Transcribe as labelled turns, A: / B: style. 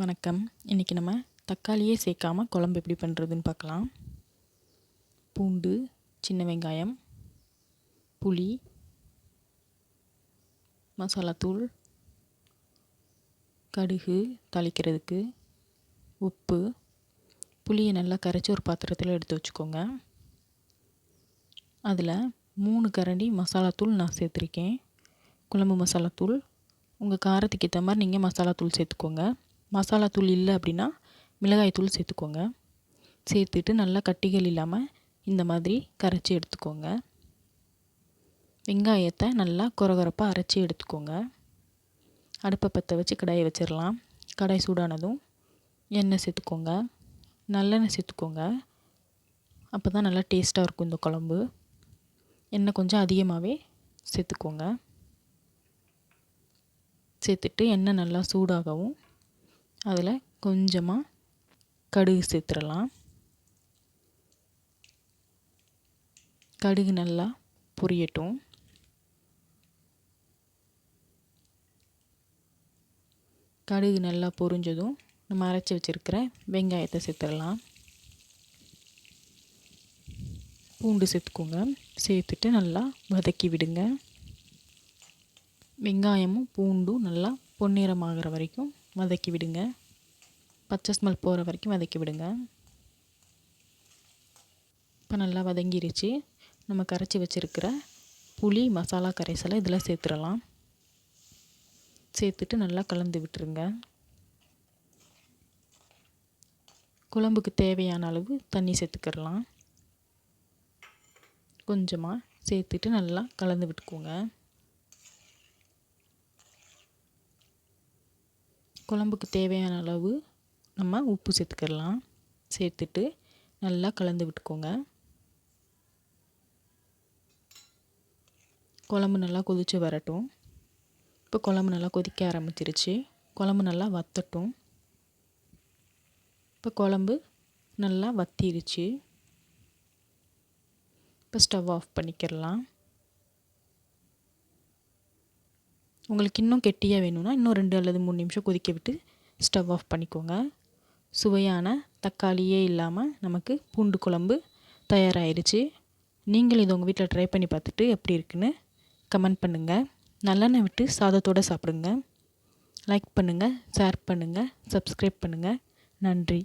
A: வணக்கம். இன்றைக்கி நம்ம தக்காளியே சேர்க்காமல் குழம்பு எப்படி பண்ணுறதுன்னு பார்க்கலாம். பூண்டு, சின்ன வெங்காயம், புளி, மசாலாத்தூள், கடுகு தாளிக்கிறதுக்கு, உப்பு, புளியை நல்லா கரைச்சி ஒரு பாத்திரத்தில் எடுத்து வச்சுக்கோங்க. அதில் 3 கரண்டி மசாலாத்தூள் நான் சேர்த்துருக்கேன். குழம்பு மசாலாத்தூள். உங்கள் காரத்துக்கு ஏற்ற மாதிரி நீங்கள் மசாலாத்தூள் சேர்த்துக்கோங்க. மசாலாத்தூள் இல்லை அப்படின்னா மிளகாய்த்தூள் சேர்த்துக்கோங்க. சேர்த்துட்டு நல்லா கட்டிகள் இல்லாமல் இந்த மாதிரி கரைச்சி எடுத்துக்கோங்க. வெங்காயத்தை நல்லா கொரகொரப்பாக அரைச்சி எடுத்துக்கோங்க. அடுப்பை பற்ற வச்சு கடாயை வச்சிடலாம். கடாய் சூடானதும் எண்ணெய் சேர்த்துக்கோங்க. நல்லெண்ணெய் சேர்த்துக்கோங்க. அப்போ தான் நல்லா டேஸ்ட்டாக இருக்கும் இந்த குழம்பு. எண்ணெய் கொஞ்சம் அதிகமாகவே சேர்த்துக்கோங்க. சேர்த்துட்டு எண்ணெய் நல்லா சூடாகவும் அதில் கொஞ்சமாக கடுகு சேர்த்துடலாம். கடுகு நல்லா பொரியட்டும். கடுகு நல்லா பொரிஞ்சதும் நம்ம அரைச்சி வச்சுருக்கிற வெங்காயத்தை சேர்த்துடலாம். பூண்டு சேர்த்துக்கோங்க. சேர்த்துட்டு நல்லா வதக்கி விடுங்க. வெங்காயமும் பூண்டும் நல்லா பொன்னிறமாகிற வரைக்கும் வதக்கி விடுங்க. பச்சை ஸ்மெல் போகிற வரைக்கும் வதக்கி விடுங்க. இப்போ நல்லா வதங்கிருச்சு. நம்ம கரைச்சி வச்சுருக்கிற புளி மசாலா கரைசலை இதில் சேர்த்துடலாம். சேர்த்துட்டு நல்லா கலந்து விட்டுருங்க. குழம்புக்கு தேவையான அளவு தண்ணி சேர்த்துக்கிடலாம். கொஞ்சமாக சேர்த்துட்டு நல்லா கலந்து விட்டுக்கோங்க. குழம்புக்கு தேவையான அளவு நம்ம உப்பு சேர்த்துக்கிடலாம். சேர்த்துட்டு நல்லா கலந்து விட்டுக்கோங்க. குழம்பு நல்லா கொதித்து வரட்டும். இப்போ குழம்பு நல்லா கொதிக்க ஆரம்பிச்சிருச்சு. குழம்பு நல்லா வற்றட்டும். இப்போ குழம்பு நல்லா வற்றிருச்சு. இப்போ ஸ்டவ் ஆஃப் பண்ணிக்கிடலாம். உங்களுக்கு இன்னும் கெட்டியாக வேணும்னா இன்னும் 2 அல்லது 3 நிமிஷம் கொதிக்க விட்டு ஸ்டவ் ஆஃப் பண்ணிக்கோங்க. சுவையான தக்காளியே இல்லாமல் நமக்கு பூண்டு குழம்பு தயாராகிருச்சு. நீங்கள் இதை உங்கள் வீட்டில் ட்ரை பண்ணி பார்த்துட்டு எப்படி இருக்குன்னு கமெண்ட் பண்ணுங்கள். நல்லெண்ணெய் விட்டு சாதத்தோடு சாப்பிடுங்க. லைக் பண்ணுங்கள், ஷேர் பண்ணுங்கள், சப்ஸ்கிரைப் பண்ணுங்கள். நன்றி.